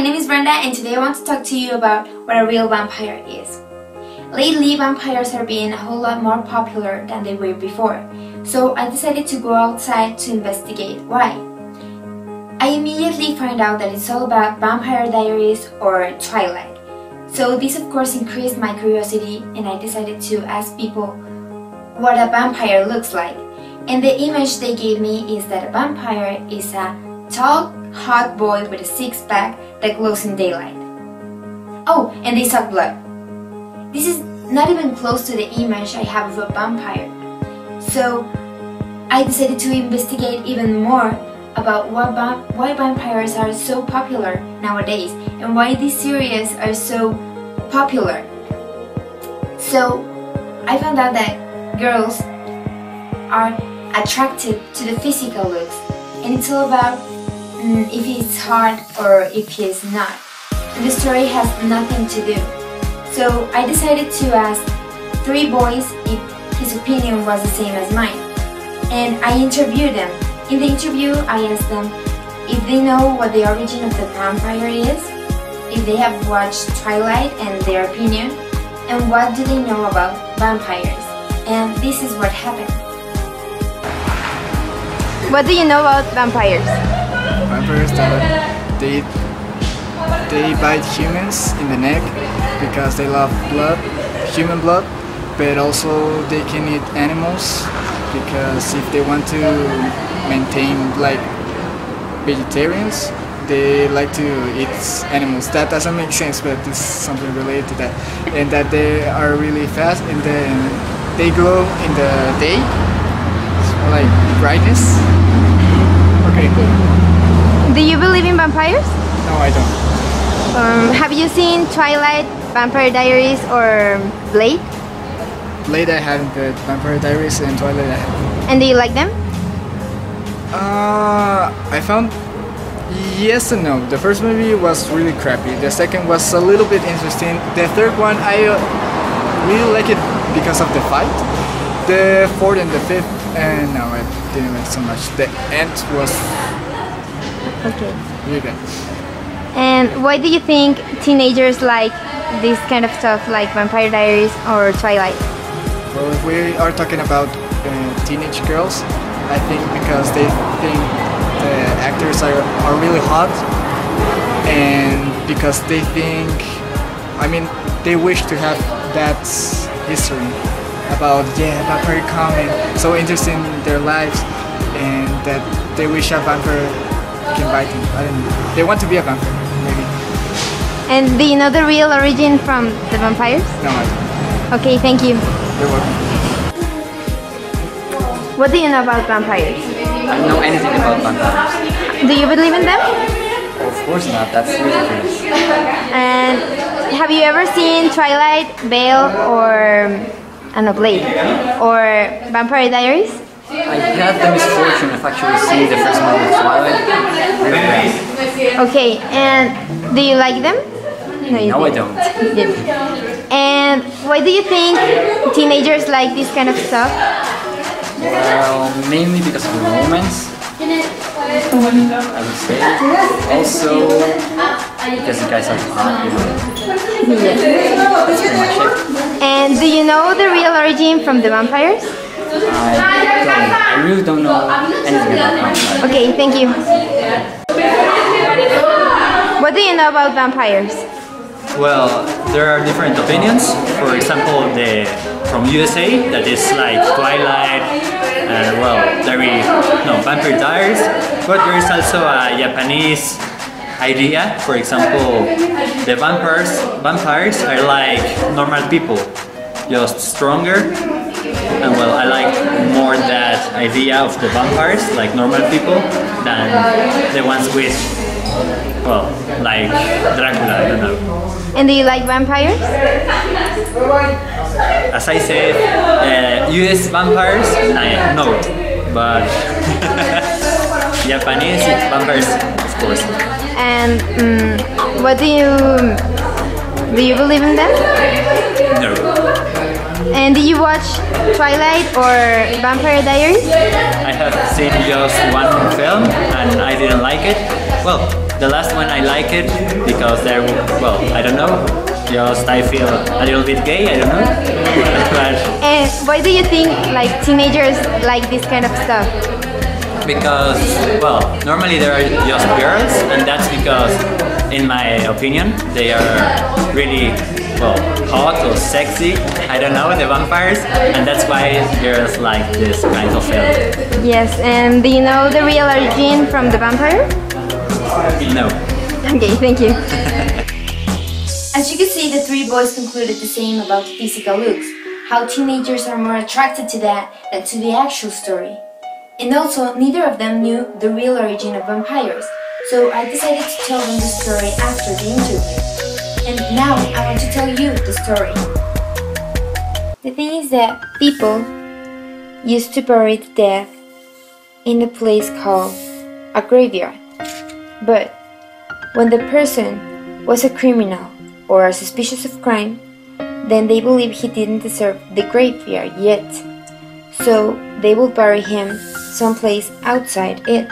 name is Brenda and today I want to talk to you about what a real vampire is. Lately, vampires are being a whole lot more popular than they were before, so I decided to go outside to investigate why. I immediately find out that it's all about Vampire Diaries or Twilight. So this of course increased my curiosity and I decided to ask people what a vampire looks like. And the image they gave me is that a vampire is a tall, hot boy with a six-pack that glows in daylight. Oh, and they suck blood. This is not even close to the image I have of a vampire. So I decided to investigate even more about why vampires are so popular nowadays and why these series are so popular. So I found out that girls are attracted to the physical looks, and it's all about if he's hot or if he's not. And the story has nothing to do. So I decided to ask 3 boys if his opinion was the same as mine. And I interviewed them. In the interview, I asked them if they know what the origin of the vampire is, if they have watched Twilight and their opinion, and what do they know about vampires. And this is what happened. What do you know about vampires? Vampires that they bite humans in the neck because they love blood, human blood, but also they can eat animals because if they want to maintain like vegetarians, they like to eat animals. That doesn't make sense, but it's something related to that. And that they are really fast and then they glow in the day, like brightness. Okay. Do you believe in vampires? No, I don't. Have you seen Twilight, Vampire Diaries, or Blade? Blade I haven't, but Vampire Diaries and Twilight I have. And do you like them? I found yes and no. The first movie was really crappy. The second was a little bit interesting. The third one I really like it because of the fight. The fourth and the fifth, no, I didn't like so much. The end was okay. Really good. And why do you think teenagers like this kind of stuff, like Vampire Diaries or Twilight? Well, if we are talking about teenage girls, I think because they think the actors are really hot, and because they think, I mean, they wish to have that history about, yeah, vampire coming, so interesting in their lives, and that they wish a vampire can bite them. I don't know. They want to be a vampire, maybe. And do you know the real origin from the vampires? No, I don't. Okay, thank you. You're welcome. What do you know about vampires? I don't know anything about vampires. Do you believe in them? Of course not, that's ridiculous. And have you ever seen Twilight, Veil, or Blade, or Vampire Diaries? I had the misfortune of actually seeing the first movie of Twilight. Really bad. Okay, and do you like them? No, I don't. Yes. And why do you think teenagers like this kind of stuff? Well, mainly because of the romance, I would say. Also, because the guys are hot, you know. Yes. That's pretty much it. And do you know the real origin from the vampires? I really don't know anything about vampires. Okay, thank you. What do you know about vampires? Well, there are different opinions. For example, from USA, that is like Twilight, and well, Vampire Diaries. But there is also a Japanese idea. For example, the vampires are like normal people, just stronger. And well, I like more that idea of the vampires, like normal people, than the ones with, well, like Dracula, I don't know. And do you like vampires? As I said, US vampires, no, but Japanese vampires, of course. And what do you believe in them? No. And did you watch Twilight or Vampire Diaries? I have seen just one film and I didn't like it. Well, the last one I like it because they're, well, I don't know, just I feel a little bit gay, I don't know. But And why do you think like teenagers like this kind of stuff? because, well, normally there are just girls, and that's because, in my opinion, they are really, well, hot or sexy, I don't know, the vampires, and that's why girls like this kind of film. Yes, and do you know the real origin from the vampire? No. Okay, thank you. As you can see, the three boys concluded the same about physical looks, how teenagers are more attracted to that than to the actual story. And also, neither of them knew the real origin of vampires, so I decided to tell them the story after the interview. And now I want to tell you the story. The thing is that people used to bury the dead in a place called a graveyard. But when the person was a criminal or suspicious of crime, then they believed he didn't deserve the graveyard yet. So they would bury him someplace outside it.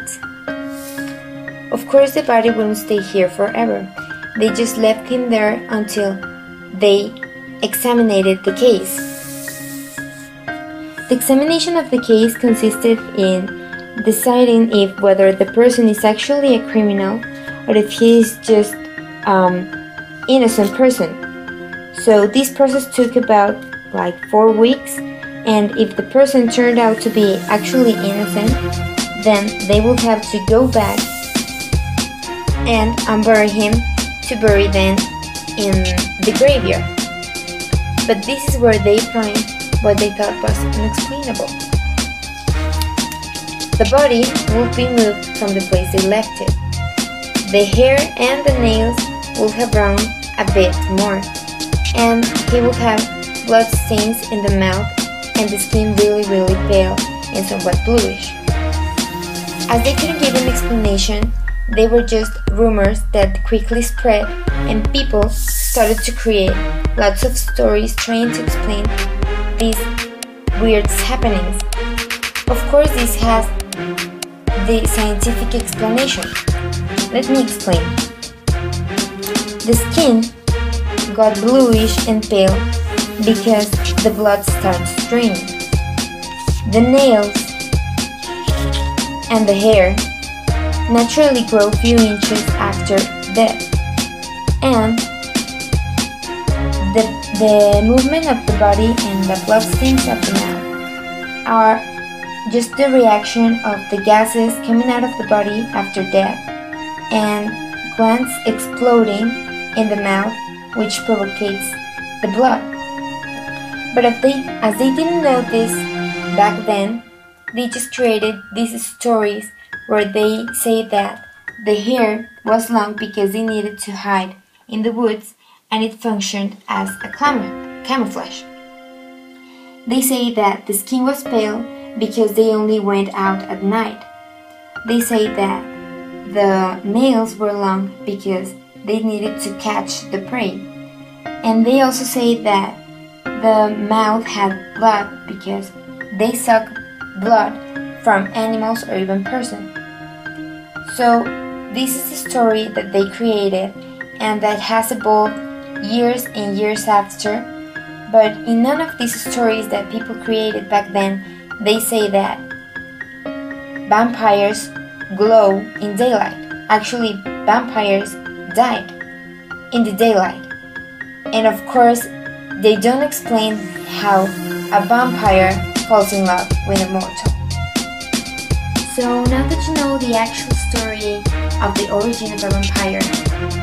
Of course, the body wouldn't stay here forever. They just left him there until they examined the case. The examination of the case consisted in deciding if whether the person is actually a criminal or if he is just innocent person. So this process took about like 4 weeks, and if the person turned out to be actually innocent, then they would have to go back and unbury him to bury them in the graveyard. But this is where they find what they thought was unexplainable. The body would be moved from the place they left it. The hair and the nails would have grown a bit more, and he would have blood stains in the mouth and the skin really pale and somewhat bluish. As they couldn't give an explanation, they were just rumors that quickly spread, and people started to create lots of stories trying to explain these weird happenings. Of course, this has the scientific explanation. Let me explain. The skin got bluish and pale because the blood starts draining. The nails and the hair naturally grow a few inches after death, and the movement of the body and the bloodstains of the mouth are just the reaction of the gases coming out of the body after death and glands exploding in the mouth, which provocates the blood. But as they didn't know this back then, they just created these stories where they say that the hair was long because they needed to hide in the woods and it functioned as a camouflage. They say that the skin was pale because they only went out at night. They say that the nails were long because they needed to catch the prey. And they also say that the mouth had blood because they suck blood from animals or even persons. So this is the story that they created and that has evolved years and years after. But in none of these stories that people created back then, they say that vampires glow in daylight. Actually, vampires died in the daylight. And of course, they don't explain how a vampire falls in love with a mortal. So now that you know the actual story of the origin of a vampire,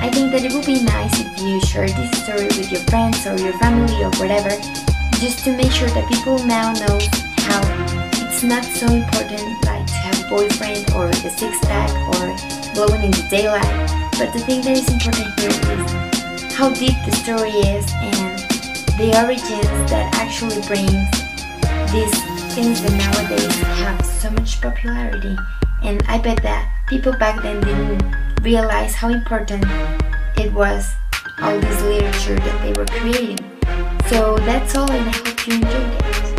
I think that it would be nice if you share this story with your friends or your family or whatever, just to make sure that people now know how it's not so important like to have a boyfriend or the six-pack or glowing in the daylight, but the thing that is important here is how deep the story is and the origins that actually brings these things that nowadays have so much popularity. And I bet that people back then didn't realize how important it was, all this literature that they were creating. So that's all, and I hope you enjoyed it.